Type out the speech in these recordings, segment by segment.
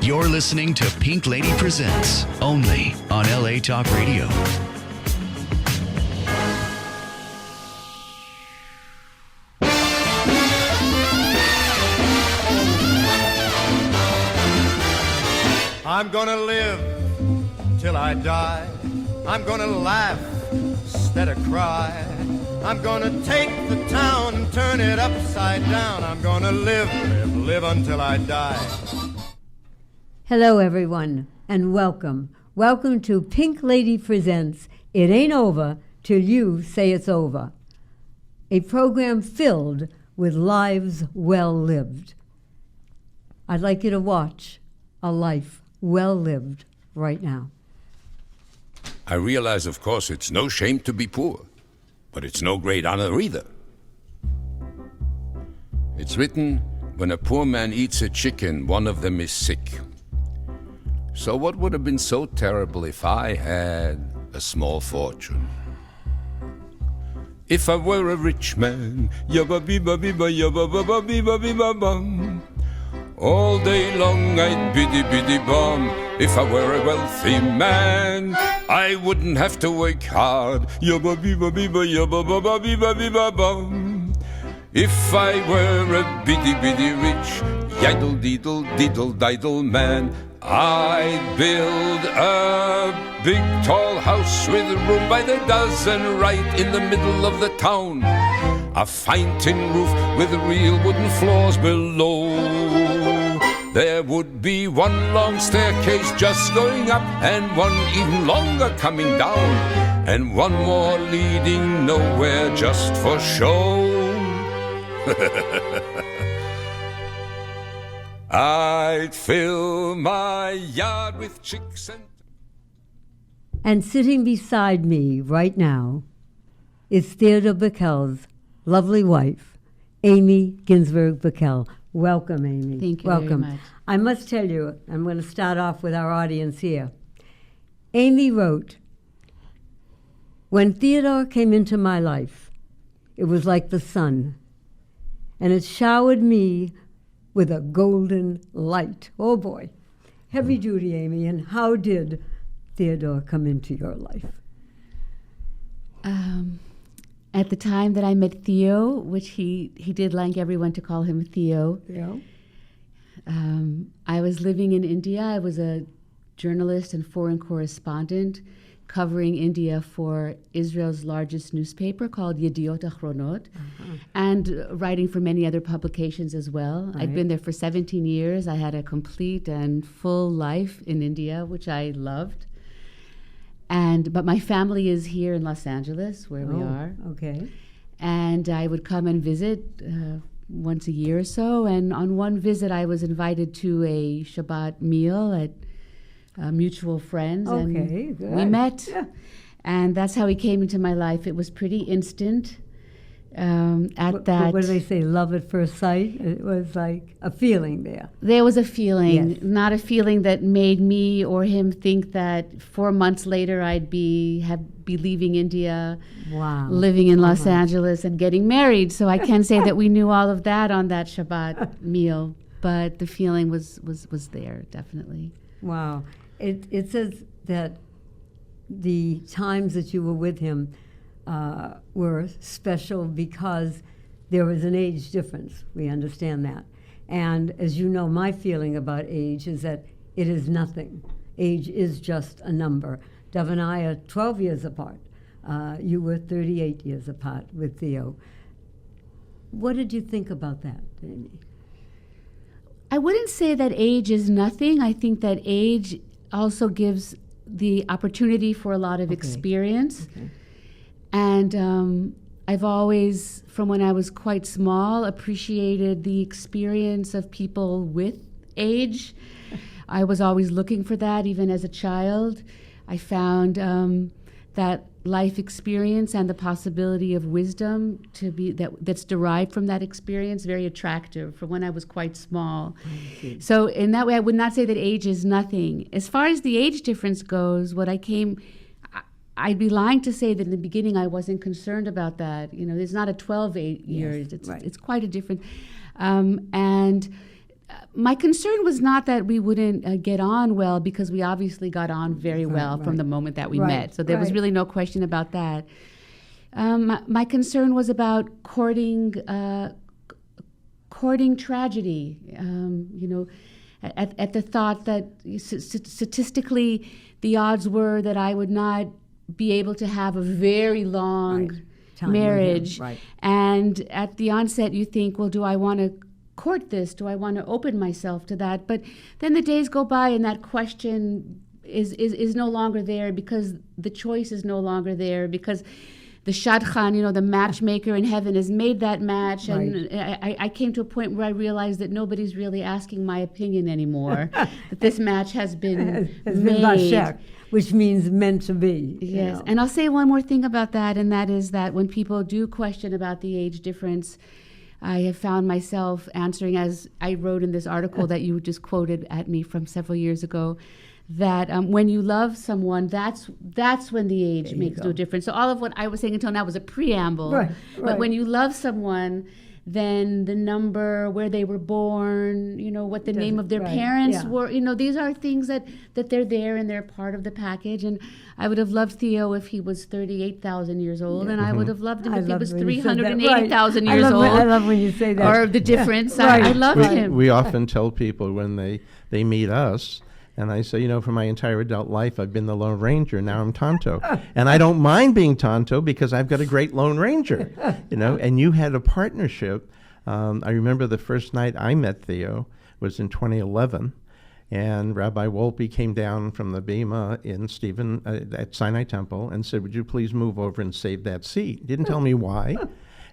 You're listening to Pink Lady Presents, only on LA Talk Radio. I'm gonna live till I die. I'm gonna laugh instead of cry. I'm gonna take the town and turn it upside down. I'm gonna live until I die. Hello, everyone, and welcome. Welcome to Pink Lady Presents It Ain't Over Till You Say It's Over, a program filled with lives well lived. I'd like you to watch a life well lived right now. I realize, of course, it's no shame to be poor, but it's no great honor either. It's written, when a poor man eats a chicken, one of them is sick. So what would have been so terrible if I had a small fortune? If I were a rich man, yabba-bee-ba-bee-ba, yabba-ba-ba-bee-ba-bee-ba-bum. All day long I'd biddy-biddy-bum. If I were a wealthy man, I wouldn't have to work hard. Yabba-bee-ba-bee-ba, yabba-ba-ba-bee-ba-bee-ba-bum. If I were a biddy-biddy rich, yiddle-diddle-diddle-diddle man, I'd build a big tall house with room by the dozen right in the middle of the town. A fine tin roof with real wooden floors below. There would be one long staircase just going up and one even longer coming down, and one more leading nowhere just for show. I'd fill my yard with chicks And sitting beside me right now is Theodore Bikel's lovely wife, Aimee Bikel. Welcome, Aimee. Thank you Welcome. very much. I must tell you, I'm going to start off with our audience here. Aimee wrote, "When Theodore came into my life, it was like the sun, and it showered me with a golden light." Oh boy, heavy duty, Aimee. And how did Theodore come into your life? At the time that I met Theo, which he did like everyone to call him Theo, Yeah. I was living in India. I was a journalist and foreign correspondent covering India for Israel's largest newspaper called Yediot Achronot, and writing for many other publications as well. Right. I'd been there for 17 years. I had a complete and full life in India, which I loved. But my family is here in Los Angeles, where we are. Okay. And I would come and visit once a year or so. And on one visit, I was invited to a Shabbat meal at mutual friends. Okay, and good. we met. Yeah. And that's how he came into my life. It was pretty instant. What do they say, love at first sight? It was like a feeling there. There was a feeling, Yes. not a feeling that made me or him think that 4 months later I'd be leaving India, Wow. living in Los Angeles, and getting married. So I can say that we knew all of that on that Shabbat meal, but the feeling was there, definitely. Wow. It says that the times that you were with him were special because there was an age difference. We understand that. And as you know, my feeling about age is that it is nothing. Age is just a number. Dov and I are 12 years apart. You were 38 years apart with Theo. What did you think about that, Aimee? I wouldn't say that age is nothing. I think that age also gives the opportunity for a lot of experience. Okay. And I've always, from when I was quite small, appreciated the experience of people with age. I was always looking for that, even as a child. I found that life experience and the possibility of wisdom that's derived from that experience very attractive from when I was quite small. So in that way, I would not say that age is nothing. As far as the age difference goes, I'd be lying to say that in the beginning I wasn't concerned about that. It's not a 12 years. It's quite a different. And my concern was not that we wouldn't get on well, because we obviously got on very well from the moment that we met. So there was really no question about that. My concern was about courting tragedy. At the thought that statistically the odds were that I would not be able to have a very long marriage. And at the onset you think, well, do I want to court this? Do I want to open myself to that? But then the days go by and that question is no longer there, because the choice is no longer there, because the shadchan, the matchmaker in heaven, has made that match. And I came to a point where I realized that nobody's really asking my opinion anymore, that this match has been made. Bashek, which means meant to be. Yes, and I'll say one more thing about that, and that is that when people do question about the age difference, I have found myself answering, as I wrote in this article that you just quoted at me from several years ago, that when you love someone, that's when the age makes no difference. So all of what I was saying until now was a preamble. But when you love someone, then the number, where they were born, what the name of their parents were, these are things that they're there and they're part of the package. And I would have loved Theo if he was 38,000 years old, and I would have loved him if he was 380,000 years old. I love when you say that. Or the difference. I loved him. We often tell people when they meet us, and I say, for my entire adult life, I've been the Lone Ranger. Now I'm Tonto. And I don't mind being Tonto because I've got a great Lone Ranger, And you had a partnership. I remember the first night I met Theo was in 2011. And Rabbi Wolpe came down from the Bema in Stephen at Sinai Temple and said, would you please move over and save that seat? Didn't tell me why.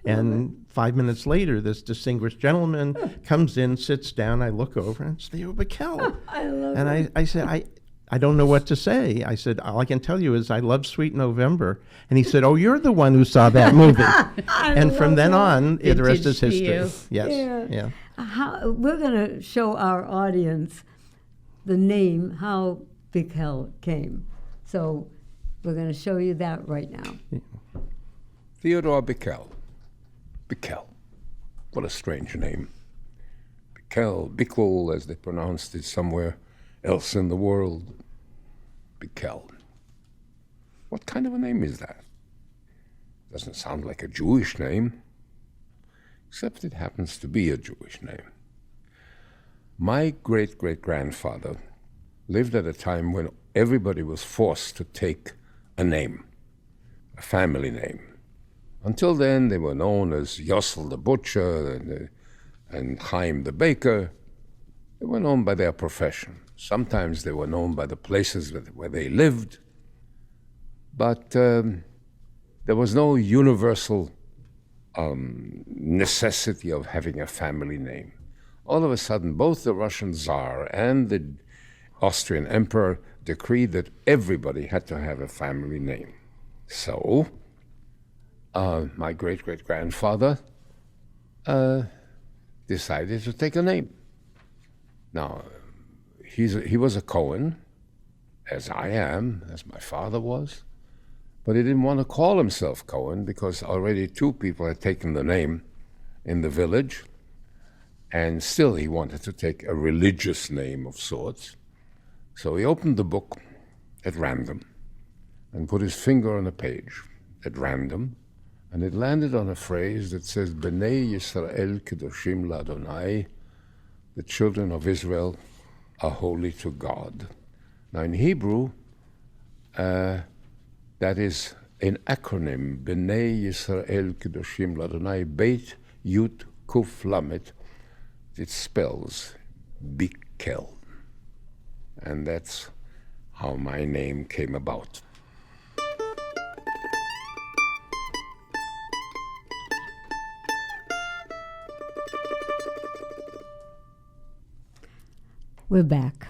And 5 minutes later, this distinguished gentleman comes in, sits down. I look over, and it's Theo Bikel. I love and it. I said, I don't know what to say. I said, all I can tell you is I love Sweet November. And he said, oh, you're the one who saw that movie. And from then on, the rest is history. Yes. Yeah. We're going to show our audience the name, how Bikel came. So we're going to show you that right now. Theodore Bikel. Bikel. What a strange name. Bikel, as they pronounced it somewhere else in the world. Bikel. What kind of a name is that? Doesn't sound like a Jewish name, except it happens to be a Jewish name. My great-great-grandfather lived at a time when everybody was forced to take a name, a family name. Until then, they were known as Yossel the butcher and Chaim the baker. They were known by their profession. Sometimes they were known by the places where they lived. But there was no universal necessity of having a family name. All of a sudden, both the Russian Tsar and the Austrian Emperor decreed that everybody had to have a family name. So my great-great-grandfather decided to take a name. Now, he was a Cohen, as I am, as my father was, but he didn't want to call himself Cohen because already two people had taken the name in the village, and still he wanted to take a religious name of sorts. So he opened the book at random and put his finger on a page at random, and it landed on a phrase that says, B'nai Yisrael Kedoshim L'Adonai, the children of Israel are holy to God. Now in Hebrew, that is an acronym, B'nai Yisrael Kedoshim L'Adonai, Beit Yud Kuf Lamet. It spells Bikel. And that's how my name came about. We're back.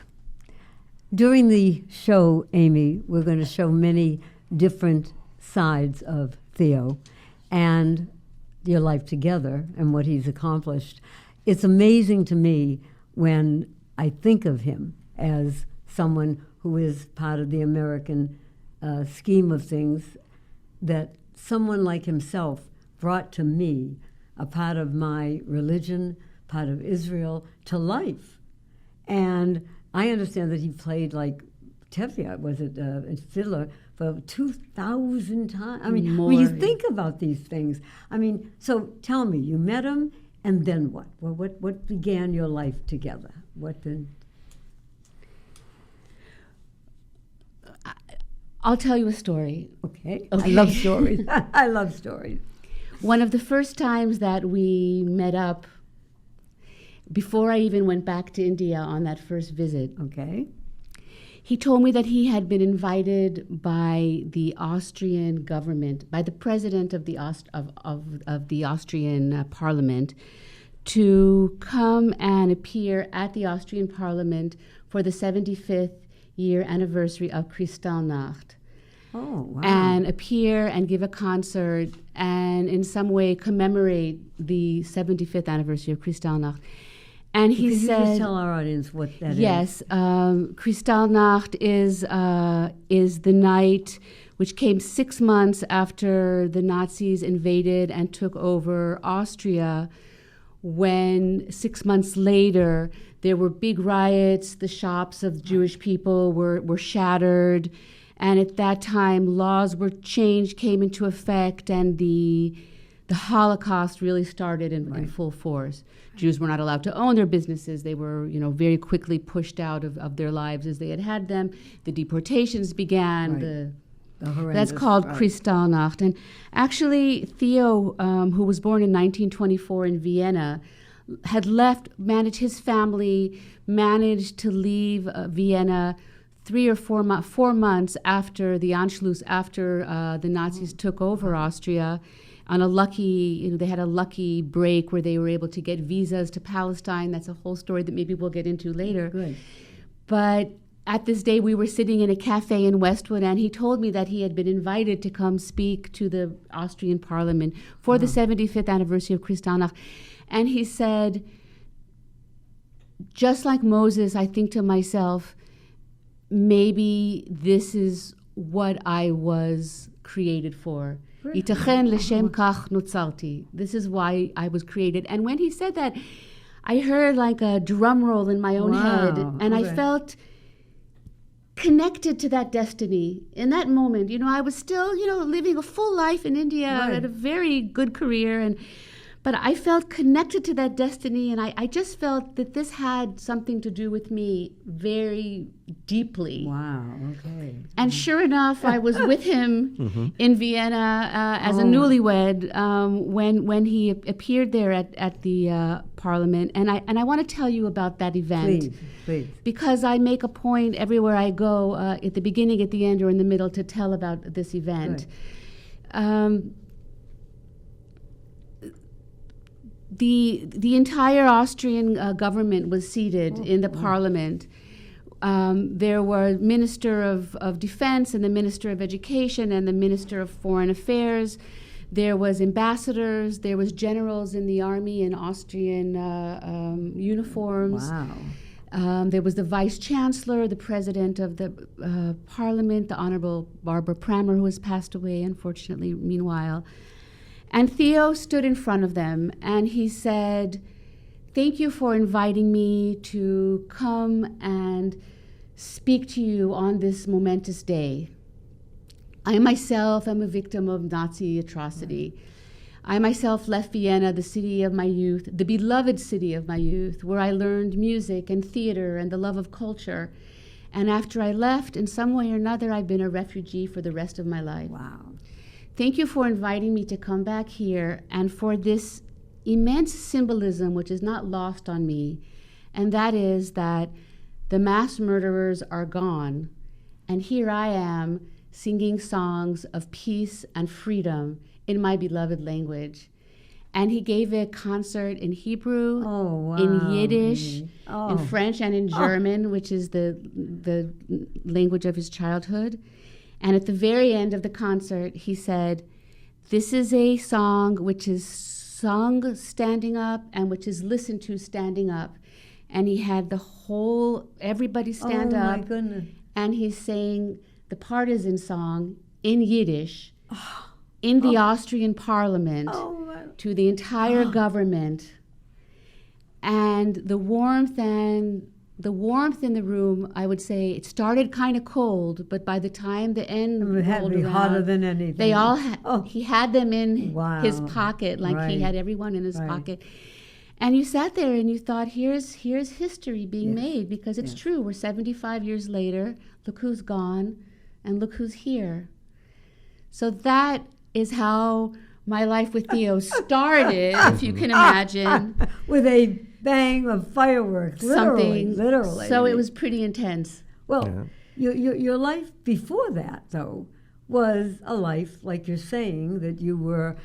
During the show, Aimee, we're going to show many different sides of Theo and your life together and what he's accomplished. It's amazing to me when I think of him as someone who is part of the American scheme of things, that someone like himself brought to me a part of my religion, part of Israel, to life. And I understand that he played like Tevye, was it, fiddler, for 2,000 times. I mean, More, when you yeah. think about these things, I mean, so tell me, you met him, and then what? Well, what began your life together? What then? I'll tell you a story. Okay. Okay. I love stories. I love stories. One of the first times that we met up, before I even went back to India on that first visit, Okay. he told me that he had been invited by the Austrian government, by the president of the the Austrian parliament, to come and appear at the Austrian parliament for the 75th year anniversary of Kristallnacht. Oh, wow. And appear and give a concert and in some way commemorate the 75th anniversary of Kristallnacht. And he Could you said, just tell our audience what that is? yes, Kristallnacht is the night which came 6 months after the Nazis invaded and took over Austria, when 6 months later there were big riots, the shops of Jewish people were shattered, and at that time laws were changed, came into effect, and the Holocaust really started in full force. Jews were not allowed to own their businesses. They were, very quickly pushed out of their lives as they had had them. The deportations began. Right. That's called Kristallnacht. And actually, Theo, who was born in 1924 in Vienna, had his family managed to leave Vienna 3 or 4 months after the Anschluss, after the Nazis took over Austria. On a lucky, they had a lucky break where they were able to get visas to Palestine. That's a whole story that maybe we'll get into later. Good. But at this day, we were sitting in a cafe in Westwood, and he told me that he had been invited to come speak to the Austrian parliament for the 75th anniversary of Kristallnacht. And he said, just like Moses, I think to myself, maybe this is what I was created for. Itachen l'shem kach nutzalti. This is why I was created. And when he said that, I heard like a drum roll in my own head, and I felt connected to that destiny in that moment. I was still, living a full life in India, had a very good career, but I felt connected to that destiny, and I just felt that this had something to do with me very deeply. Wow, okay. And sure enough, I was with him in Vienna as a newlywed when he appeared there at the parliament. And I want to tell you about that event. Please. Because I make a point everywhere I go, at the beginning, at the end, or in the middle, to tell about this event. The entire Austrian government was seated in the parliament. There were Minister of Defense and the Minister of Education and the Minister of Foreign Affairs. There was ambassadors. There was generals in the army in Austrian uniforms. Wow. There was the Vice Chancellor, the President of the Parliament, the Honorable Barbara Prammer, who has passed away, unfortunately, meanwhile. And Theo stood in front of them, and he said, "Thank you for inviting me to come and speak to you on this momentous day. I myself am a victim of Nazi atrocity. I myself left Vienna, the city of my youth, the beloved city of my youth, where I learned music and theater and the love of culture. And after I left, in some way or another, I've been a refugee for the rest of my life. Wow. Thank you for inviting me to come back here and for this immense symbolism which is not lost on me, and that is that the mass murderers are gone, and here I am singing songs of peace and freedom in my beloved language." And he gave a concert in Hebrew, in Yiddish, in French, and in German, which is the language of his childhood. And at the very end of the concert, he said, "This is a song which is sung standing up and which is listened to standing up." And he had everybody stand Oh, up. my goodness. And he's saying the partisan song in Yiddish in the Austrian parliament to the entire government. And the warmth in the room, I would say, it started kind of cold, but by the time the end It had to rolled be around, hotter than anything. they all he had them in Wow. his pocket, like he Right. had everyone in his Right. pocket. And you sat there and you thought, here's history being Yes. made, because it's Yes. true. We're 75 years later. Look who's gone, and look who's here. So that is how my life with Theo started, if you can imagine. With a bang of fireworks, literally. So it was pretty intense. Well, your life before that, though, was a life, like you're saying, that you were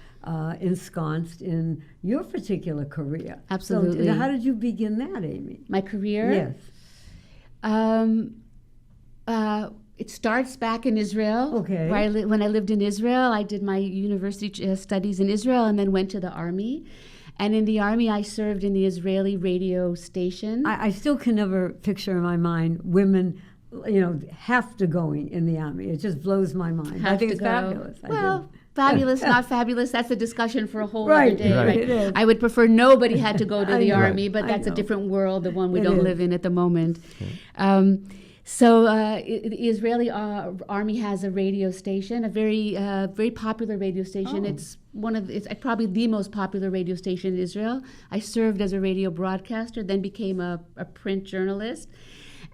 ensconced in your particular career. Absolutely. So how did you begin that, Aimee? My career? Yes. It starts back in Israel. Okay. Where when I lived in Israel, I did my university studies in Israel and then went to the army. And in the army, I served in the Israeli radio station. I still can never picture in my mind women, have to going in the army. It just blows my mind. I Have think to it's go. fabulous. Well, fabulous, not fabulous. That's a discussion for a whole Right, other day. right. It is. I would prefer nobody had to go to the know. army, but I that's a know. different world, the one we It don't is. live in at the moment. The Israeli army has a radio station, a very popular radio station. Oh. It's probably the most popular radio station in Israel. I served as a radio broadcaster, then became a print journalist.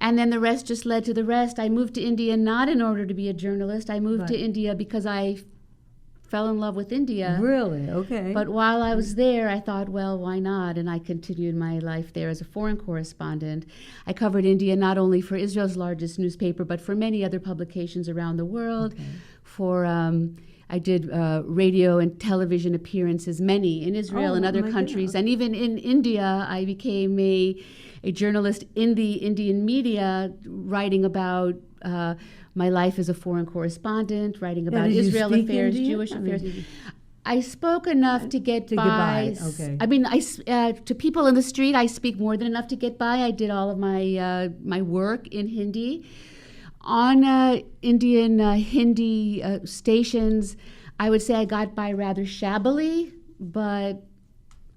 And then the rest just led to the rest. I moved to India not in order to be a journalist. I moved to India because I fell in love with India. Really? Okay. But while I was there, I thought, well, why not? And I continued my life there as a foreign correspondent. I covered India not only for Israel's largest newspaper, but for many other publications around the world. I did radio and television appearances, many in Israel and other my countries. goodness. And even in India, I became a journalist in the Indian media, writing about my life as a foreign correspondent, writing about did you Israel speak affairs, Indian? Jewish I mean, affairs. did you- I spoke enough to get by. Okay. I mean, to people in the street, I speak more than enough to get by. I did all of my work in Hindi. On Indian Hindi stations, I would say I got by rather shabbily, but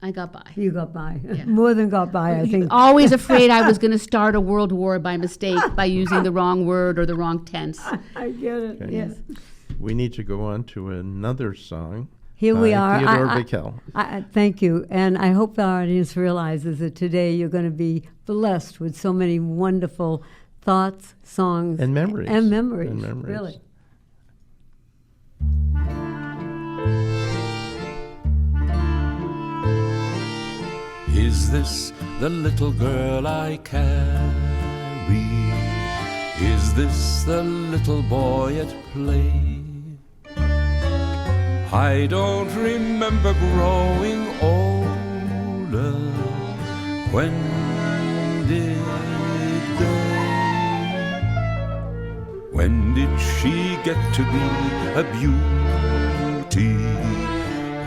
I got by. You got by. More than got by, I think. Always afraid I was going to start a world war by mistake by using the wrong word or the wrong tense. I get it. Okay. Yes. We need to go on to another song. Here we by are. Theodore Bikel. Thank you. And I hope the audience realizes that today you're going to be blessed with so many wonderful thoughts, songs, And memories. And memories. And memories. Really. Is this the little girl I carry? Is this the little boy at play? I don't remember growing older. When did they? When did she get to be a beauty?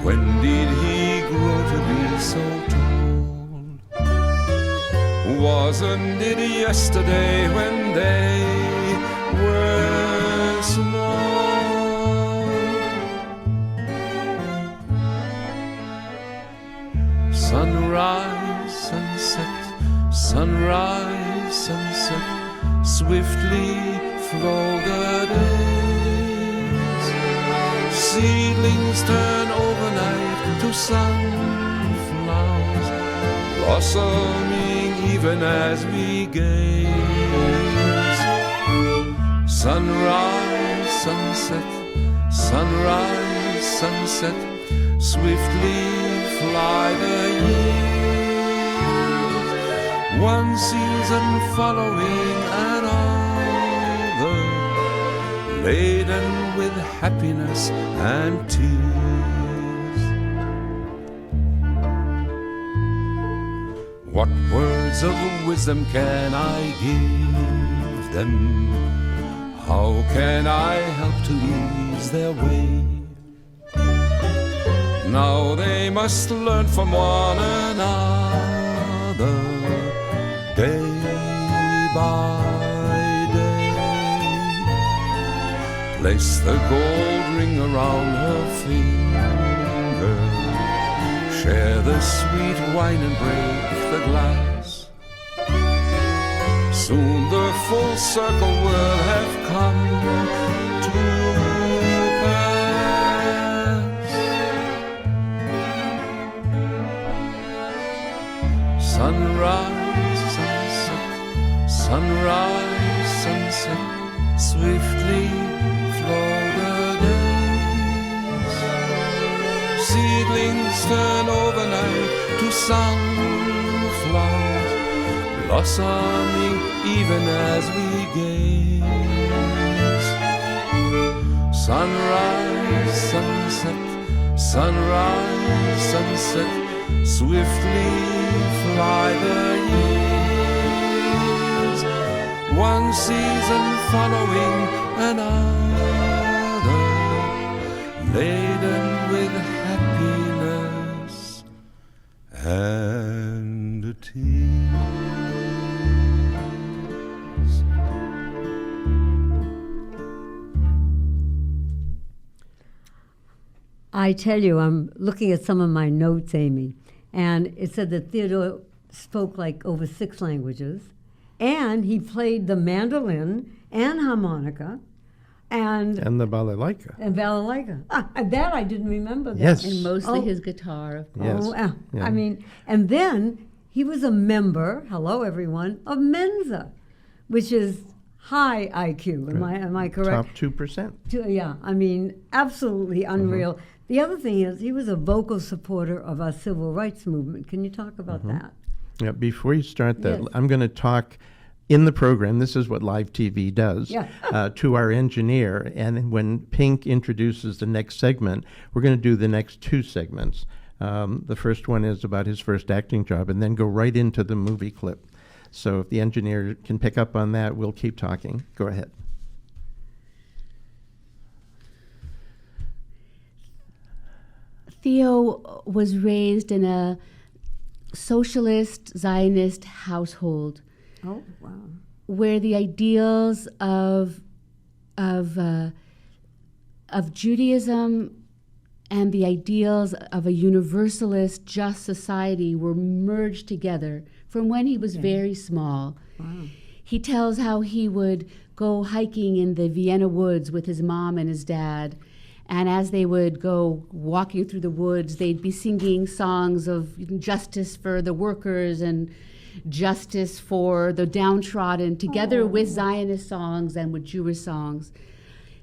When did he grow to be so tall? Wasn't it yesterday when they were small? Sunrise, sunset, swiftly flow the days. Seedlings turn overnight to sunflowers, blossoming even as we gaze. Sunrise, sunset, swiftly fly the years. One season following another, laden with happiness and tears. What words of wisdom can I give them? How can I help to ease their way? Now they must learn from one another, day by day. Place the gold ring around her finger, share the sweet wine and break the glass. Soon the full circle will have come to pass. Sunrise, sunset, sunrise, sunset, swiftly flow the days. Seedlings turn overnight to sunflowers, blossoming even as we gaze. Sunrise, sunset, sunrise, sunset, swiftly fly the years, one season following another, laden with happiness and tears. I tell you, I'm looking at some of my notes, Aimee, and it said that Theodore spoke like over 6 languages, and he played the mandolin and harmonica and And the balalaika. balalaika. That I didn't remember. That. Yes. And mostly Oh. his guitar, of course. Yes. Yeah. I mean, and then he was a member, hello everyone, of Mensa, which is high IQ. Am I correct? Top 2%. Yeah, I mean, absolutely unreal. The other thing is he was a vocal supporter of our civil rights movement. Can you talk about that? Yeah, before you start that, Yes. I'm going to talk in the program. This is what live TV does. Yeah. To our engineer, and when Pink introduces the next segment, we're going to do the next 2 segments. The first one is about his first acting job, and then go right into the movie clip. So if the engineer can pick up on that, we'll keep talking. Go ahead. Theo was raised in a socialist Zionist household Oh, wow. where the ideals of Judaism and the ideals of a universalist, just society were merged together from when he was very small. Wow. He tells how he would go hiking in the Vienna woods with his mom and his dad. And as they would go walking through the woods, they'd be singing songs of justice for the workers and justice for the downtrodden, together with Zionist songs and with Jewish songs.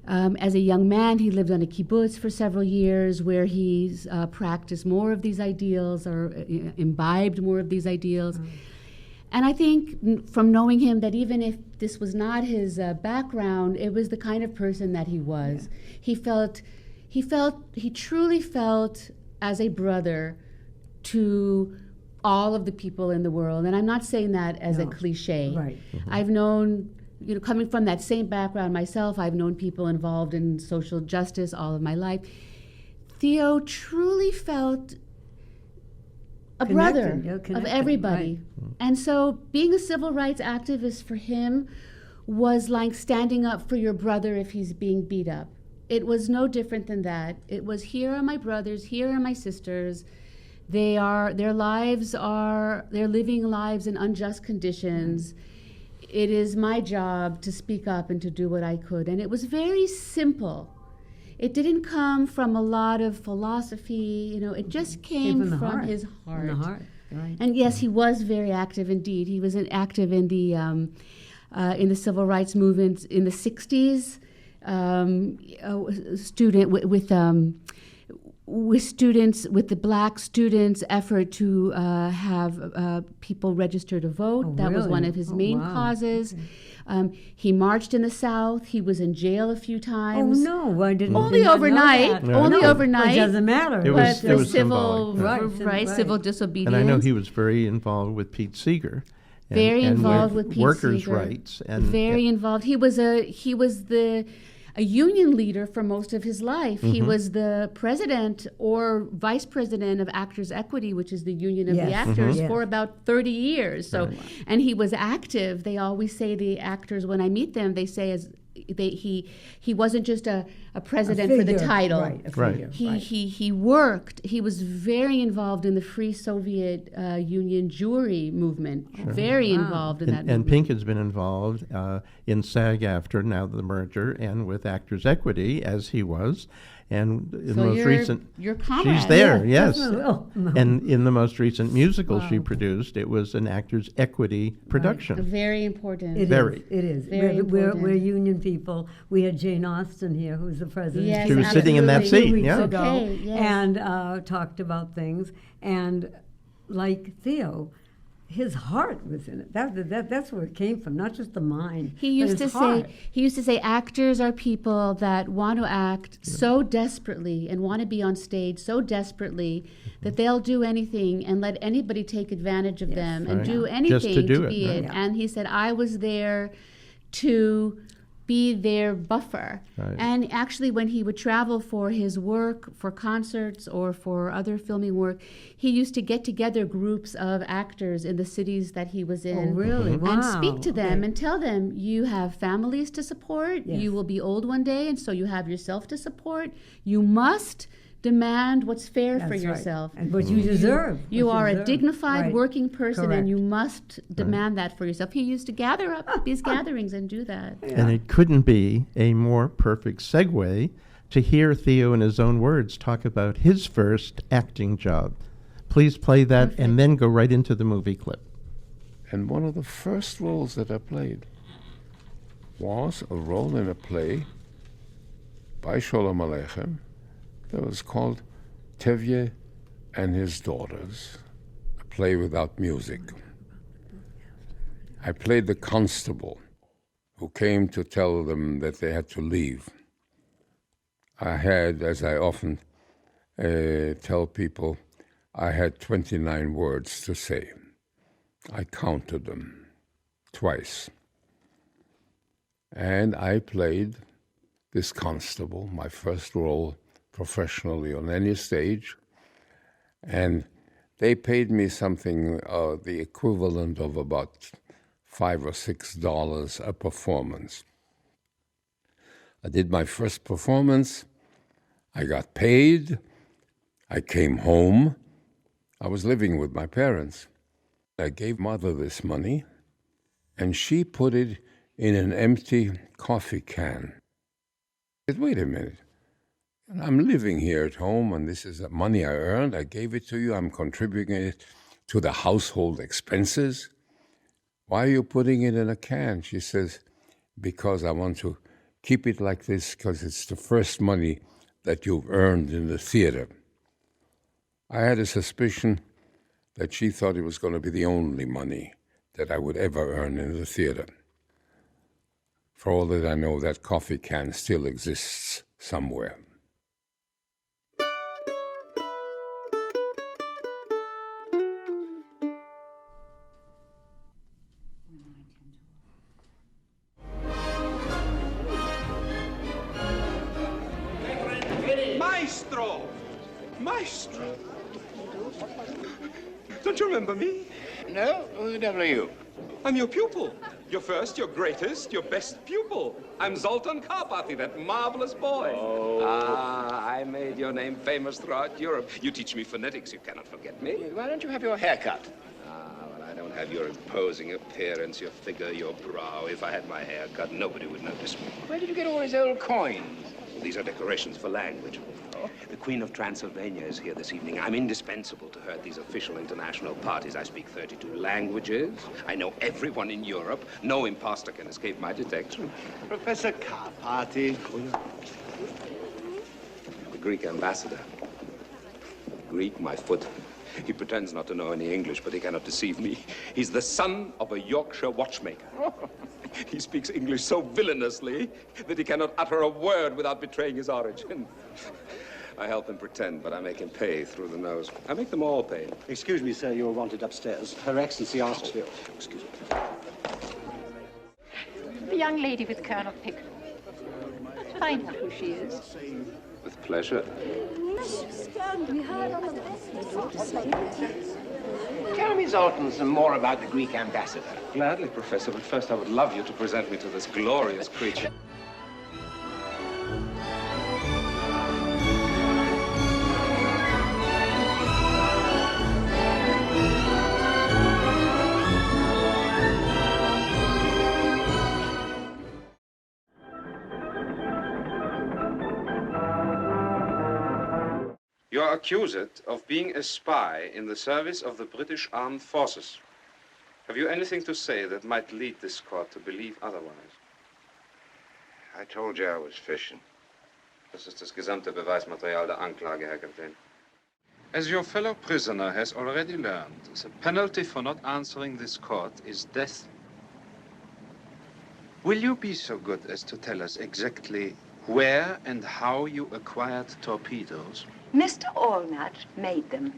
As a young man, he lived on a kibbutz for several years where he's practiced more of these ideals or imbibed more of these ideals. And I think from knowing him that even if this was not his background, it was the kind of person that he was. Yeah. He truly felt as a brother to all of the people in the world. And I'm not saying that as a cliche. Right. I've known, coming from that same background myself, I've known people involved in social justice all of my life. Theo truly felt a brother of connected, everybody. right. And so being a civil rights activist for him was like standing up for your brother if he's being beat up. It was no different than that. It was, here are my brothers, here are my sisters. They're living lives in unjust conditions. It is my job to speak up and to do what I could. And it was very simple. It didn't come from a lot of philosophy, it just came from the from heart. his heart. From the heart, right. And yes, he was very active indeed. He was active in the civil rights movement in the 60s. Student with the black students' effort to have people register to vote. Oh, that was really? one of his main wow. causes. Okay. He marched in the South. He was in jail a few Oh, times. no, I didn't. Only did not know overnight. that. Only No, overnight. It doesn't matter. It was- But it was civil, symbolic. Right, civil disobedience. And I know he was very involved with Pete Seeger. Very involved with Pete workers' Seeger. rights. And Very involved. He was a union leader for most of his life. He was the president or vice president of Actors Equity, which is the union of the Yes. actors, Yes. for about 30 years. So, and he was active. They always say, the actors, when I meet them, they say he wasn't just a president for the Figure, title. right, a Right. figure, He worked. He was very involved in the Free Soviet Union Jewry movement. Very involved in that And movement. Pink has been involved in SAG-AFTRA, now the merger, and with Actors Equity, as he was. And in the most recent, your comrade. she's there, Yeah, yes. definitely. Oh, And in the most recent musical she produced, it was an Actors Equity production. Very important. It is. Very. It is. Very We're important. union people. We had Jane Austen here, who's the president. Yes, She was sitting in that absolutely. seat, 2 weeks yeah. ago, Okay, yes. and talked about things. And like Theo, his heart was in it. That's where it came from, not just the mind. He but used to his say heart. actors are people that want to act so desperately and want to be on stage so desperately that they'll do anything and let anybody take advantage of them and Right. do Just anything to do to it, be right. it. Yeah. And he said, I was there to be their buffer. Right. And actually, when he would travel for his work, for concerts or for other filming work, he used to get together groups of actors in the cities that he was in. Oh, really? Wow. And speak to them Okay. and tell them, you have families to support, Yes. you will be old one day, and so you have yourself to support. You must demand what's fair That's for right. yourself. And what you deserve. You what are a deserve. dignified Right. working person, Correct. and you must demand that for yourself. He used to gather up at these gatherings and do that. And it couldn't be a more perfect segue to hear Theo, in his own words, talk about his first acting job. Please play that and then go right into the movie clip. And one of the first roles that I played was a role in a play by Sholem Aleichem that was called Tevye and His Daughters, a play without music. I played the constable who came to tell them that they had to leave. I had, as I often tell people, I had 29 words to say. I counted them twice. And I played this constable, my first role professionally on any stage. And they paid me something, the equivalent of about $5 or $6 a performance. I did my first performance. I got paid. I came home. I was living with my parents. I gave Mother this money, and she put it in an empty coffee can. I said, wait a minute. I'm living here at home, and this is the money I earned. I gave it to you. I'm contributing it to the household expenses. Why are you putting it in a can? She says, because I want to keep it like this, because it's the first money that you've earned in the theater. I had a suspicion that she thought it was going to be the only money that I would ever earn in the theater. For all that I know, that coffee can still exists somewhere. Maestro! Maestro! Don't you remember me? No? Who the devil are you? I'm your pupil. Your first, your greatest, your best pupil. I'm Zoltan Karpathy, that marvelous boy. Oh. I made your name famous throughout Europe. You teach me phonetics, you cannot forget me. Why don't you have your hair cut? Well, I don't have your imposing appearance, your figure, your brow. If I had my hair cut, nobody would notice me. Where did you get all these old coins? These are decorations for language. The Queen of Transylvania is here this evening. I'm indispensable to her at these official international parties. I speak 32 languages. I know everyone in Europe. No imposter can escape my detection. Professor Karpathy. The Greek ambassador. Greek, my foot. He pretends not to know any English, but he cannot deceive me. He's the son of a Yorkshire watchmaker. He speaks English so villainously that he cannot utter a word without betraying his origin. I help him pretend, but I make him pay through the nose. I make them all pay. Excuse me, sir, you're wanted upstairs. Her Excellency asks you. Excuse me. The young lady with Colonel Pickle. Find out who she is. With pleasure. Tell me, Zoltan, some more about the Greek ambassador. Gladly, Professor, but first I would love you to present me to this glorious creature. You are accused of being a spy in the service of the British Armed Forces. Have you anything to say that might lead this court to believe otherwise? I told you I was fishing. Das ist das gesamte Beweismaterial der Anklage, Herr Kapitän. As your fellow prisoner has already learned, the penalty for not answering this court is death. Will you be so good as to tell us exactly where and how you acquired torpedoes? Mr. Allnut made them.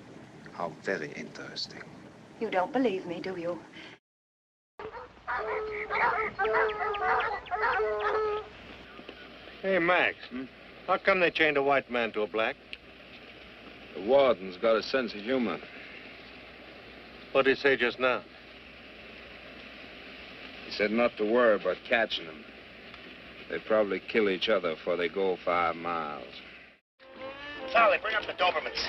How very interesting. You don't believe me, do you? Hey, Max, how come they chained a white man to a black? The warden's got a sense of humor. What did he say just now? He said not to worry about catching them. They probably kill each other before they go 5 miles. Charlie, bring up the Dobermans.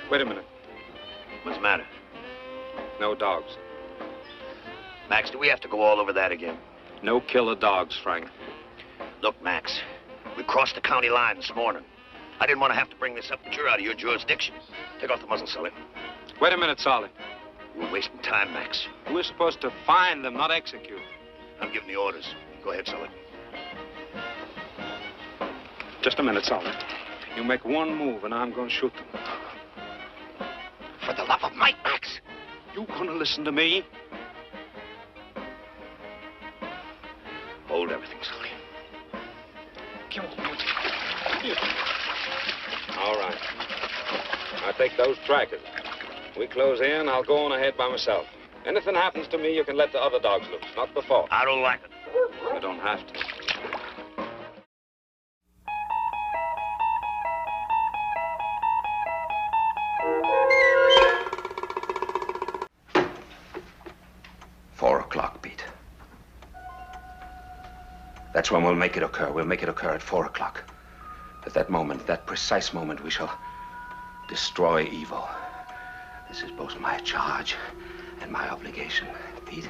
Wait a minute. What's the matter? No dogs. Max, do we have to go all over that again? No killer dogs, Frank. Look, Max, we crossed the county line this morning. I didn't want to have to bring this up, but you're out of your jurisdiction. Take off the muzzle, Sully. Wait a minute, Solly. We're wasting time, Max. We're supposed to find them, not execute. I'm giving the orders. Go ahead, Sully. Just a minute, Solly. You make one move and I'm going to shoot them. For the love of Mike, Max! You gonna listen to me? Hold everything, Sully. All right. I'll take those trackers. We close in, I'll go on ahead by myself. Anything happens to me, you can let the other dogs loose, not before. I don't like it. You don't have to. $4:00, Pete. That's when we'll make it occur. We'll make it occur at 4:00. At that moment, that precise moment, we shall destroy evil. This is both my charge and my obligation, Pete,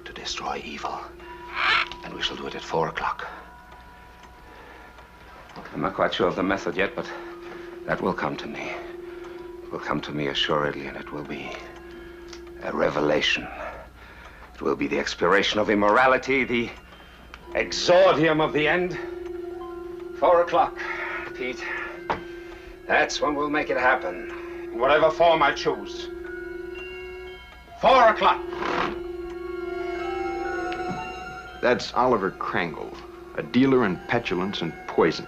to destroy evil. And we shall do it at 4:00. I'm not quite sure of the method yet, but that will come to me. It will come to me assuredly, and it will be a revelation. It will be the expiration of immorality, the exordium of the end. 4:00, Pete. That's when we'll make it happen. In whatever form I choose. 4:00. That's Oliver Krangle, a dealer in petulance and poison.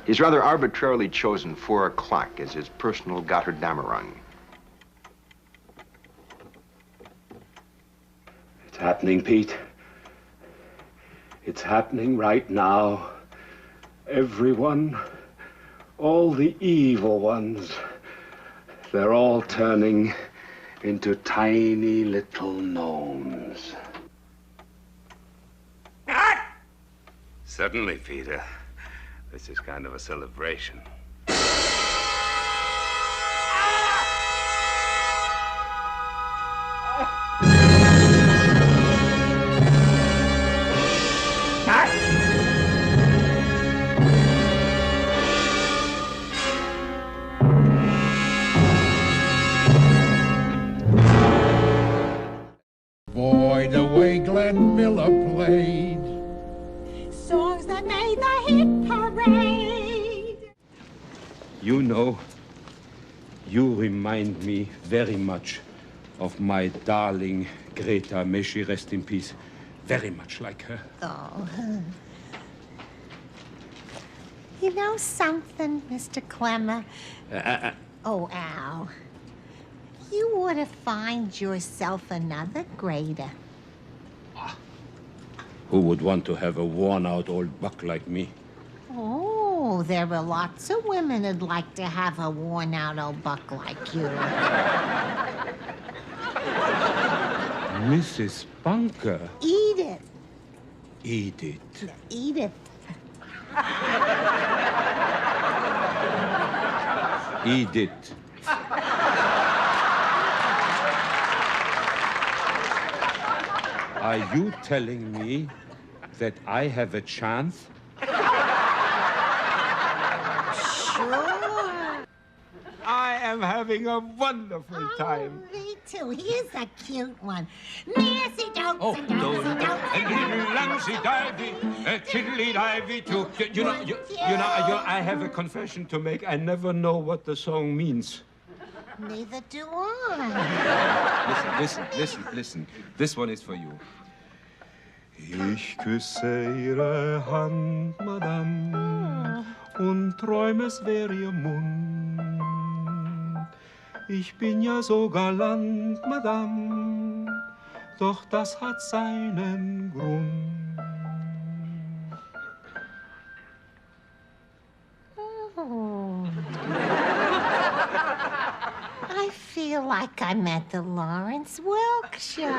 He's rather arbitrarily chosen 4:00 as his personal Gotthardammerung. It's happening, Pete. It's happening right now. Everyone, all the evil ones, they're all turning into tiny little gnomes. Certainly, Peter. This is kind of a celebration. Boy, the way Glenn Miller played. Songs that made the hit parade. You know You remind me very much of my darling Greta. May she rest in peace. Very much like her. Oh. You know something, Mr. Clemmer? Oh, Al. You ought to find yourself another Greta. Who would want to have a worn-out old buck like me? Oh, there are lots of women who'd like to have a worn-out old buck like you. Mrs. Bunker. Edith. Edith. Edith. Edith. Are you telling me that I have a chance? Sure. I am having a wonderful time. Me too. Here's a cute one. Nancy Dokes Oh, and Dokes and Dokes. and little Langsy Divey, a tiddly divey too. You know, I have a confession to make. I never know what the song means. Neither do I. Listen. This one is for you. Ich küsse Ihre Hand, Madame, und träume, es wäre Ihr Mund. Ich bin ja so galant, Madame, doch das hat seinen Grund. Oh. I feel like I'm at the Lawrence Welk show.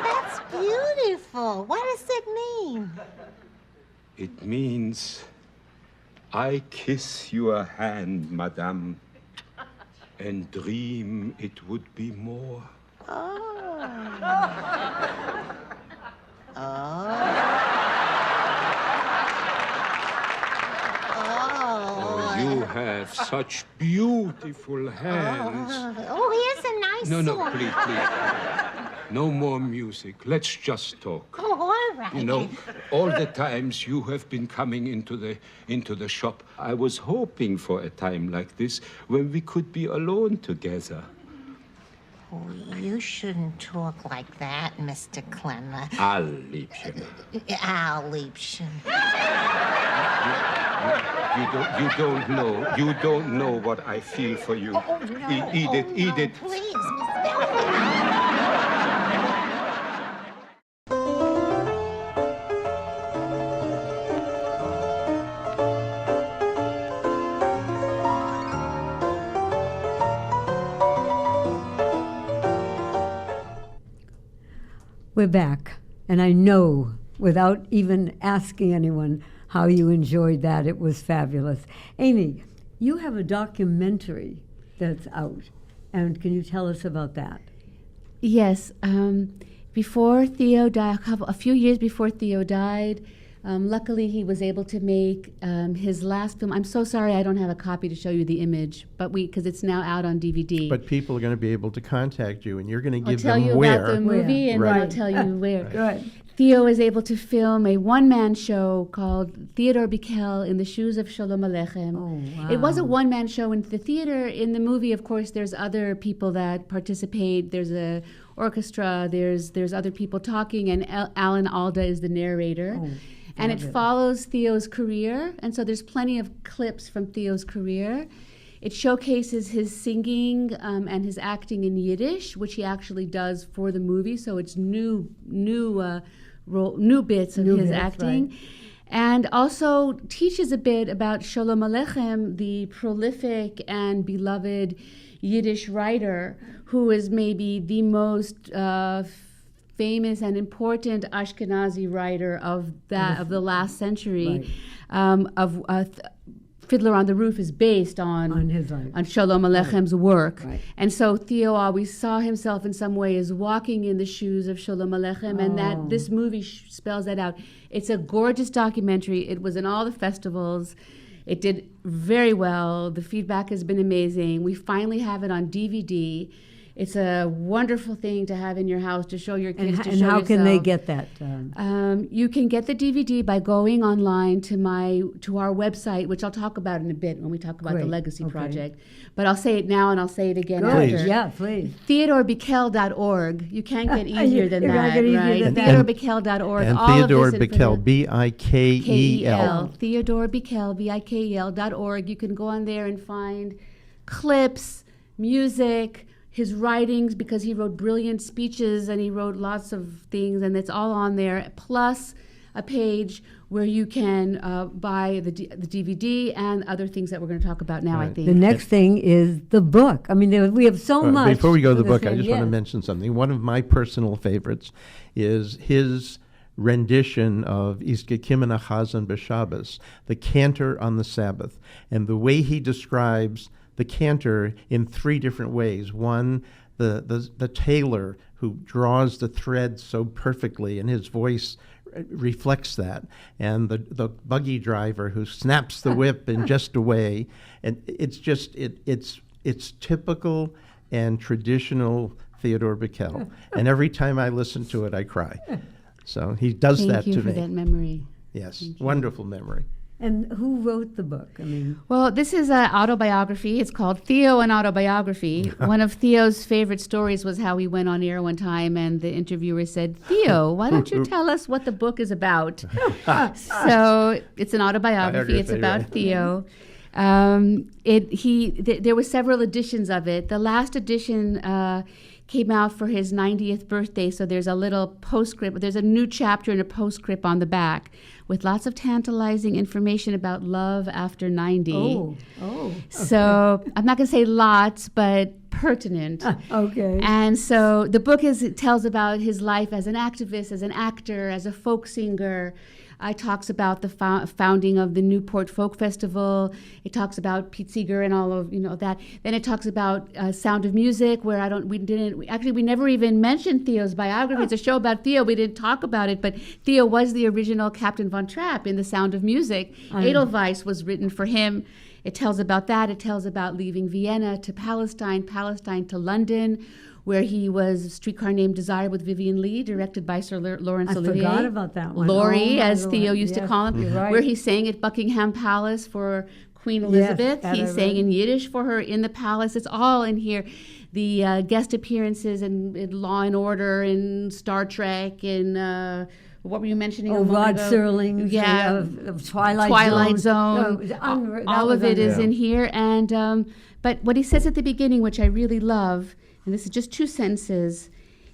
That's beautiful. What does it mean? It means I kiss your hand, Madame, and dream it would be more. Oh. Oh, you have such beautiful hands. Oh, here's a nice No, one. please. No more music. Let's just talk. Oh, all right. You know, all the times you have been coming into the shop, I was hoping for a time like this when we could be alone together. Oh, you shouldn't talk like that, Mr. Clemmer. Al Liebchen. Al Liebchen. You don't know what I feel for you. Oh, no. Edith. Please, Miss We're back, and I know, without even asking anyone, how you enjoyed that. It was fabulous. Aimee, you have a documentary that's out, and can you tell us about that? Yes. Before Theo died, a few years before Theo died, luckily he was able to make his last film. I'm so sorry I don't have a copy to show you the image, but because it's now out on DVD. But people are going to be able to contact you, and you're going to give them I'll tell you where. about the movie, and Right. I'll tell you where. Good. Theo was able to film a one-man show called Theodore Bikel in the Shoes of Shalom Aleichem. Oh, wow. It was a one-man show in the theater. In the movie, of course, there's other people that participate. There's a orchestra. There's other people talking, and Alan Alda is the narrator. Oh, and it fabulous. follows Theo's career, and so there's plenty of clips from Theo's career. It showcases his singing and his acting in Yiddish, which he actually does for the movie. So it's new bits of his acting. Right. And also teaches a bit about Shalom Aleichem, the prolific and beloved Yiddish writer, who is maybe the most famous and important Ashkenazi writer of the last century. Right. Fiddler on the Roof is based on his life. on Shalom Aleichem work. Right. And so Theo always saw himself in some way as walking in the shoes of Shalom Aleichem, and that this movie spells that out. It's a gorgeous documentary. It was in all the festivals. It did very well. The feedback has been amazing. We finally have it on DVD. It's a wonderful thing to have in your house to show your kids. And how can they get that? You can get the DVD by going online to our website, which I'll talk about in a bit when we talk about the Legacy Project. But I'll say it now and I'll say it again after. Yeah, please. TheodoreBikel.org. You can't get easier than that, right? Than TheodoreBikel.org. And all Theodore of this Bikel, Bikel. TheodoreBikel, Bikel.org. You can go on there and find clips, music, his writings, because he wrote brilliant speeches and he wrote lots of things, and it's all on there, plus a page where you can buy the DVD and other things that we're going to talk about now, I think. The next thing is the book. I mean, we have so much. Before we go to the book, I just want to mention something. One of my personal favorites is his rendition of Iskekimena Chazan B'Shabbos, the cantor on the Sabbath, and the way he describes the cantor in 3 different ways. One, the tailor who draws the thread so perfectly, and his voice reflects that, and the buggy driver who snaps the whip in just a way, and it's just it's typical and traditional Theodore Bikel, and every time I listen to it, I cry. So he does that to me. Thank you for that memory. Yes, wonderful memory. And who wrote the book? I mean, well, this is an autobiography. It's called Theo, an Autobiography. One of Theo's favorite stories was how he went on air one time and the interviewer said, "Theo, why don't you tell us what the book is about?" So it's an autobiography. It's about Theo. There were several editions of it. The last edition came out for his 90th birthday, so there's a little postscript. There's a new chapter and a postscript on the back with lots of tantalizing information about love after 90. Okay. So I'm not going to say lots, but pertinent. Okay. And so the book tells about his life as an activist, as an actor, as a folk singer. It talks about the founding of the Newport Folk Festival. It talks about Pete Seeger and all of that. Then it talks about Sound of Music, where we never even mentioned Theo's biography. It's a show about Theo. We didn't talk about it, but Theo was the original Captain Von Trapp in The Sound of Music. Edelweiss was written for him. It tells about that. It tells about leaving Vienna to Palestine to London, where he was A Streetcar Named Desire with Vivian Leigh, directed by Sir Laurence Olivier. I forgot about that one. Laurie, as Theo used to call him, where he sang at Buckingham Palace for Queen Elizabeth. He sang in Yiddish for her in the palace. It's all in here. The guest appearances in Law and Order, in Star Trek, in... what were you mentioning? Rod Serling, Twilight Zone. No, all of it is in here. And but what he says at the beginning, which I really love, and this is just 2 sentences.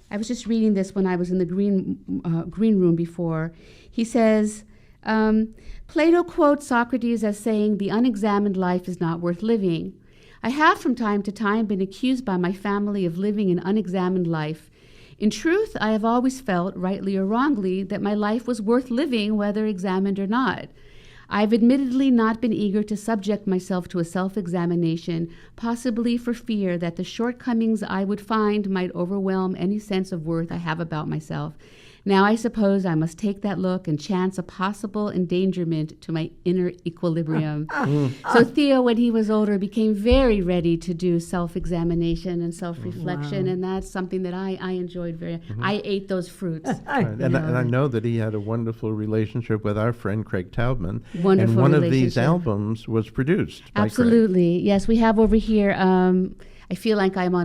I was just reading this when I was in the green room before. He says, Plato quotes Socrates as saying, "The unexamined life is not worth living. I have from time to time been accused by my family of living an unexamined life. In truth, I have always felt, rightly or wrongly, that my life was worth living whether examined or not. I've admittedly not been eager to subject myself to a self-examination, possibly for fear that the shortcomings I would find might overwhelm any sense of worth I have about myself. Now I suppose I must take that look and chance a possible endangerment to my inner equilibrium." So Theo, when he was older, became very ready to do self-examination and self-reflection, and that's something that I enjoyed very. I ate those fruits. And I know that he had a wonderful relationship with our friend Craig Taubman. Wonderful and one of relationship. these albums was produced by Absolutely. Craig. Yes, we have over here, I feel like I'm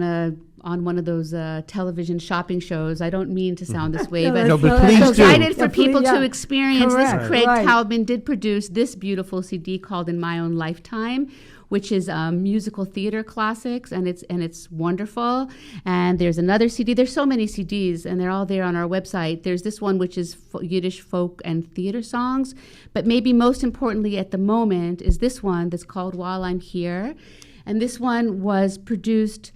on one of those television shopping shows. I don't mean to sound this way, but please I'm do. excited for people to experience Correct. this. Craig Taubman did produce this beautiful CD called In My Own Lifetime, which is musical theater classics, and it's wonderful. And there's another CD. There's so many CDs, and they're all there on our website. There's this one, which is Yiddish folk and theater songs. But maybe most importantly at the moment is this one that's called While I'm Here. And this one was produced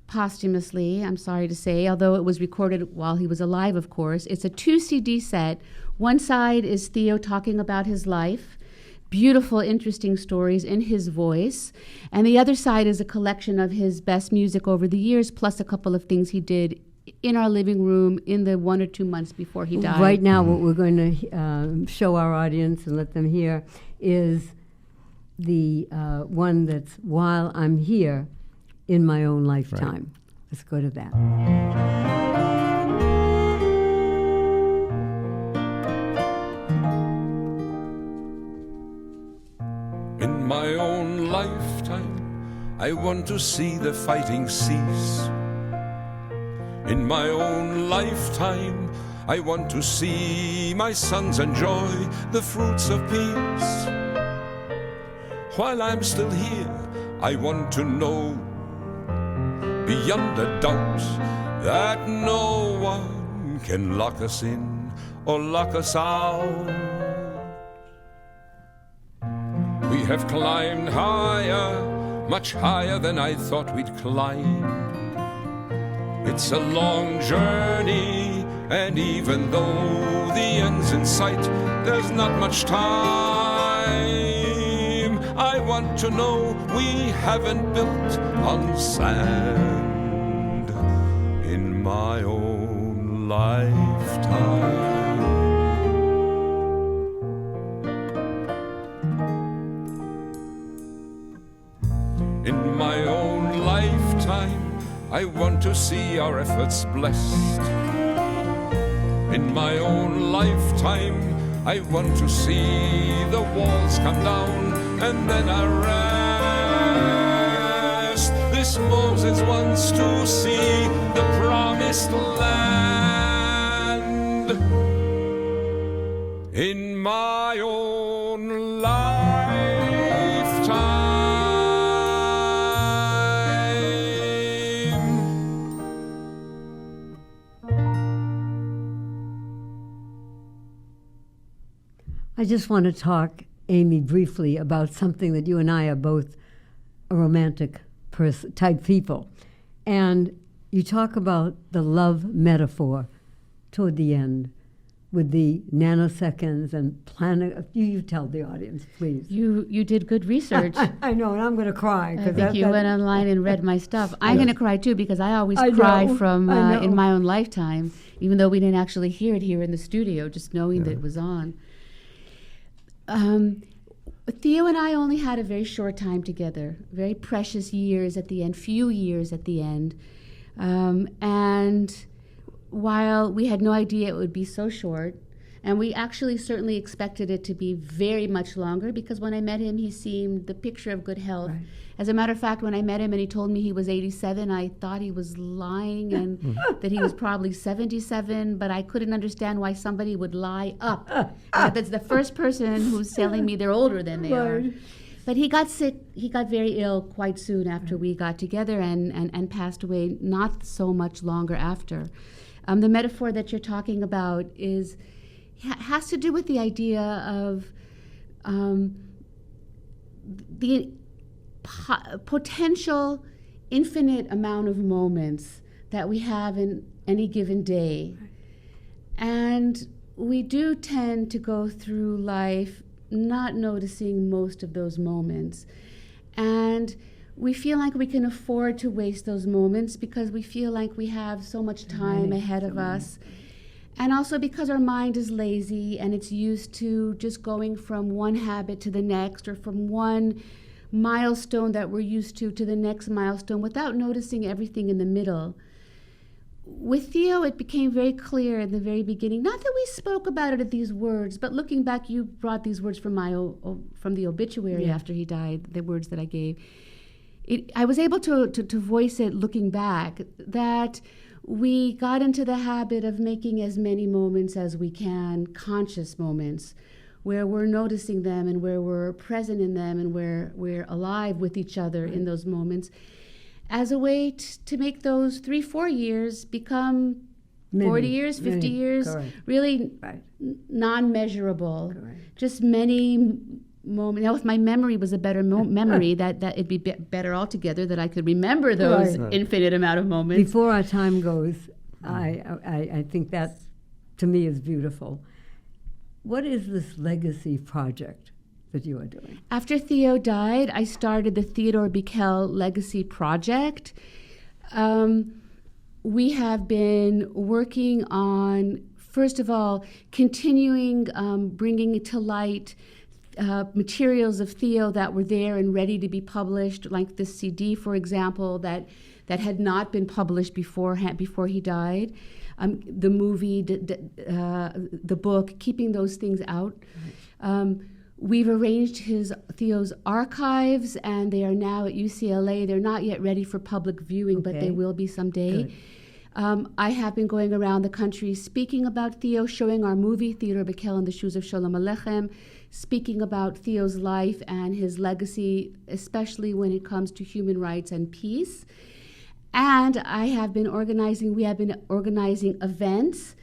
posthumously, I'm sorry to say, although it was recorded while he was alive, of course. It's a 2 CD set. One side is Theo talking about his life, beautiful, interesting stories in his voice. And the other side is a collection of his best music over the years, plus a couple of things he did in our living room in the 1 or 2 months before he died. Right now, what we're going to show our audience and let them hear is the one that's While I'm Here, In My Own Lifetime. Let's go to that. In my own lifetime, I want to see the fighting cease. In my own lifetime, I want to see my sons enjoy the fruits of peace. While I'm still here, I want to know beyond a doubt that no one can lock us in or lock us out. We have climbed higher, much higher than I thought we'd climb. It's a long journey, and even though the end's in sight, there's not much time. I want to know we haven't built on sand in my own lifetime. In my own lifetime, I want to see our efforts blessed. In my own lifetime, I want to see the walls come down and then arrest. This Moses wants to see the promised land. In my own lifetime. I just want to talk, Aimee, briefly about something that you and I are both a romantic type people. And you talk about the love metaphor toward the end with the nanoseconds and planet. You tell the audience, please. You did good research. I know, and I'm going to cry. I think you went online and read my stuff. I'm going to cry too because I always cry from in my own lifetime, even though we didn't actually hear it here in the studio, just knowing that it was on. Theo and I only had a very short time together, very precious years at the end, few years at the end. And while we had no idea it would be so short, and we actually certainly expected it to be very much longer, because when I met him, he seemed the picture of good health. Right. As a matter of fact, when I met him and he told me he was 87, I thought he was lying and that he was probably 77, but I couldn't understand why somebody would lie up. That's the first person who's telling me they're older than they are. But he got sick, he got very ill quite soon after we got together and passed away not so much longer after. The metaphor that you're talking about has to do with the idea of the potential infinite amount of moments that we have in any given day. And we do tend to go through life not noticing most of those moments. And we feel like we can afford to waste those moments because we feel like we have so much time ahead of us. And also because our mind is lazy and it's used to just going from one habit to the next, or from one milestone that we're used to the next milestone without noticing everything in the middle. With Theo, it became very clear in the very beginning, not that we spoke about it at these words, but looking back, you brought these words from from the obituary after he died, the words that I gave. I was able to voice it looking back, that we got into the habit of making as many moments as we can, conscious moments, where we're noticing them and where we're present in them and where we're alive with each other in those moments, as a way to make those 3-4 years become 40 years, 50 years, really non-measurable. Just many moments. Now, if my memory was a better memory, that it'd be better altogether, that I could remember those infinite amount of moments. Before our time goes, I think that, to me, is beautiful. What is this legacy project that you are doing? After Theo died, I started the Aimee Bikel Legacy Project. We have been working on, first of all, continuing bringing to light materials of Theo that were there and ready to be published, like this CD, for example, that that had not been published before he died. The movie, the book, keeping those things out. We've arranged Theo's archives, and they are now at UCLA. They're not yet ready for public viewing, but they will be someday. I have been going around the country speaking about Theo, showing our movie, Theodore Bikel in the Shoes of Sholem Aleichem, speaking about Theo's life and his legacy, especially when it comes to human rights and peace. And we have been organizing events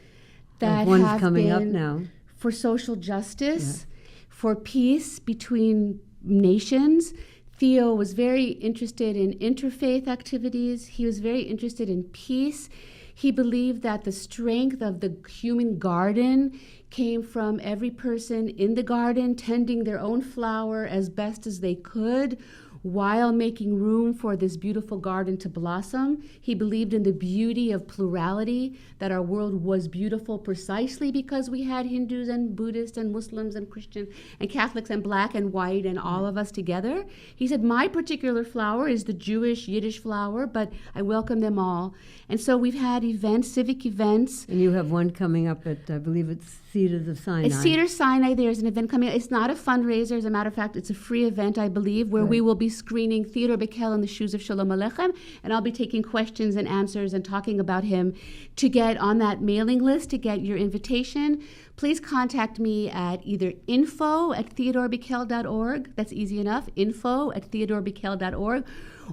that one's have coming been up now. For social justice, for peace between nations. Theo was very interested in interfaith activities. He was very interested in peace. He believed that the strength of the human garden came from every person in the garden tending their own flower as best as they could, while making room for this beautiful garden to blossom. He believed in the beauty of plurality, that our world was beautiful precisely because we had Hindus and Buddhists and Muslims and Christians and Catholics and black and white and all of us together. He said, my particular flower is the Jewish Yiddish flower, but I welcome them all. And so we've had events, civic events. And you have one coming up at, I believe it's Cedars of Sinai. At Cedar Sinai, there's an event coming up. It's not a fundraiser. As a matter of fact, it's a free event, I believe, where we will be screening Theodore Bikel in the Shoes of Sholem Aleichem, and I'll be taking questions and answers and talking about him. To get on that mailing list, to get your invitation, please contact me at either info@theodorebikel.org, that's easy enough, info@theodorebikel.org,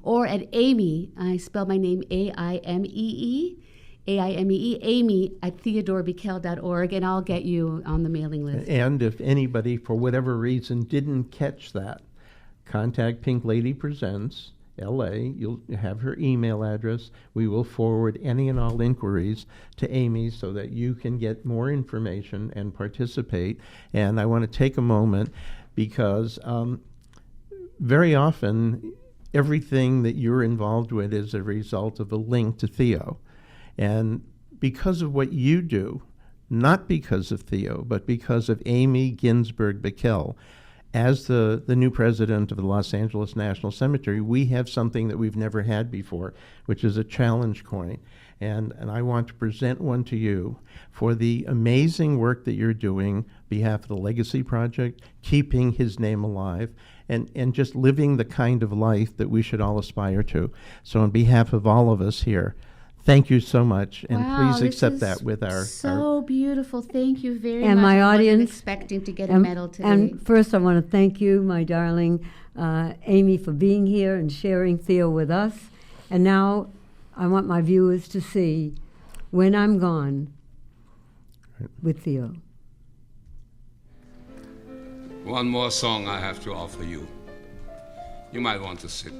or at Aimee, I spell my name Aimee, Aimee@theodorebikel.org, and I'll get you on the mailing list. And if anybody, for whatever reason, didn't catch that, contact Pink Lady Presents, LA. You'll have her email address. We will forward any and all inquiries to Aimee so that you can get more information and participate. And I want to take a moment because very often everything that you're involved with is a result of a link to Theo. And because of what you do, not because of Theo, but because of Aimee Ginsberg Bikel, as the new president of the Los Angeles National Cemetery, we have something that we've never had before, which is a challenge coin. And I want to present one to you for the amazing work that you're doing on behalf of the Legacy Project, keeping his name alive, and just living the kind of life that we should all aspire to. So on behalf of all of us here, thank you so much, and please accept that with our... So beautiful. Thank you very and much. My I audience, wasn't expecting to get a medal today. And first I want to thank you, my darling Aimee, for being here and sharing Theo with us. And now I want my viewers to see When I'm Gone with Theo. One more song I have to offer you. You might want to sit.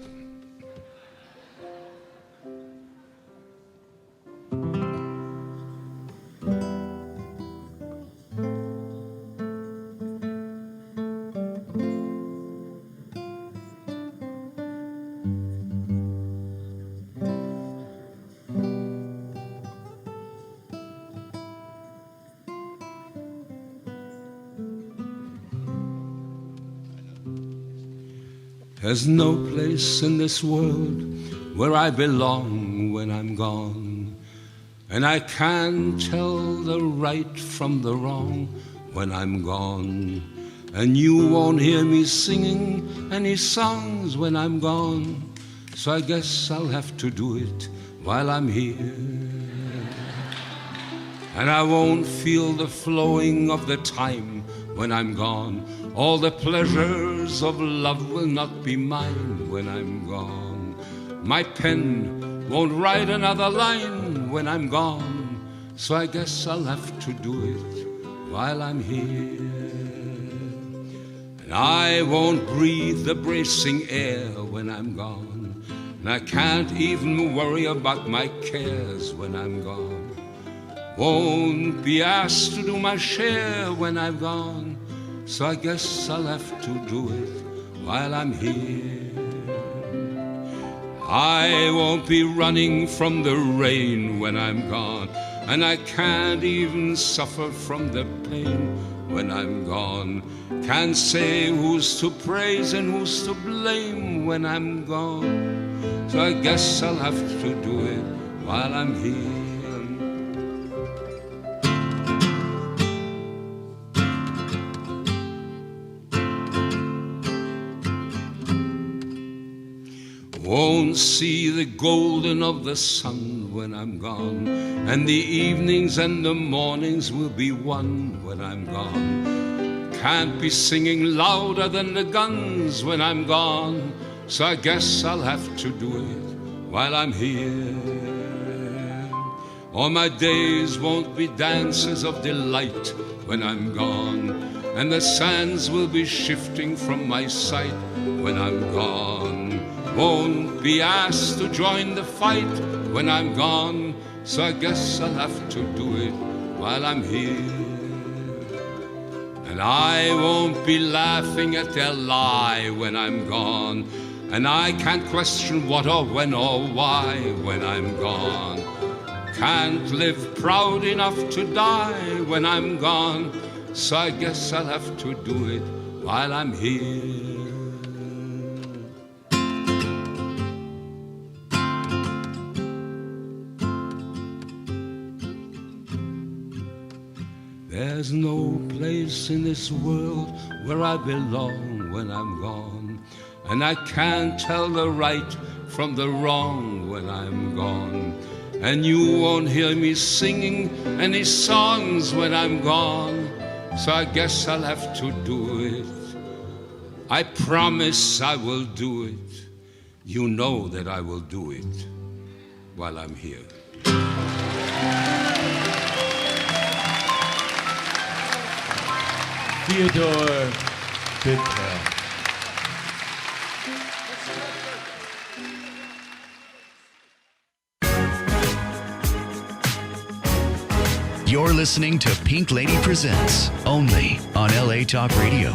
There's no place in this world where I belong when I'm gone, and I can't tell the right from the wrong when I'm gone, and you won't hear me singing any songs when I'm gone, so I guess I'll have to do it while I'm here. And I won't feel the flowing of the time when I'm gone. All the pleasures of love will not be mine when I'm gone. My pen won't write another line when I'm gone, so I guess I'll have to do it while I'm here. And I won't breathe the bracing air when I'm gone, and I can't even worry about my cares when I'm gone. Won't be asked to do my share when I'm gone, so I guess I'll have to do it while I'm here. I won't be running from the rain when I'm gone, and I can't even suffer from the pain when I'm gone. Can't say who's to praise and who's to blame when I'm gone. So I guess I'll have to do it while I'm here. Won't see the golden of the sun when I'm gone, and the evenings and the mornings will be one when I'm gone. Can't be singing louder than the guns when I'm gone, so I guess I'll have to do it while I'm here. All my days won't be dances of delight when I'm gone, and the sands will be shifting from my sight when I'm gone. Won't be asked to join the fight when I'm gone, so I guess I'll have to do it while I'm here. And I won't be laughing at their lie when I'm gone, and I can't question what or when or why when I'm gone. Can't live proud enough to die when I'm gone, so I guess I'll have to do it while I'm here. There's no place in this world where I belong when I'm gone, and I can't tell the right from the wrong when I'm gone. And you won't hear me singing any songs when I'm gone, so I guess I'll have to do it. I promise I will do it. You know that I will do it while I'm here. Aimee Bikel. You're listening to Pink Lady Presents, only on LA Talk Radio.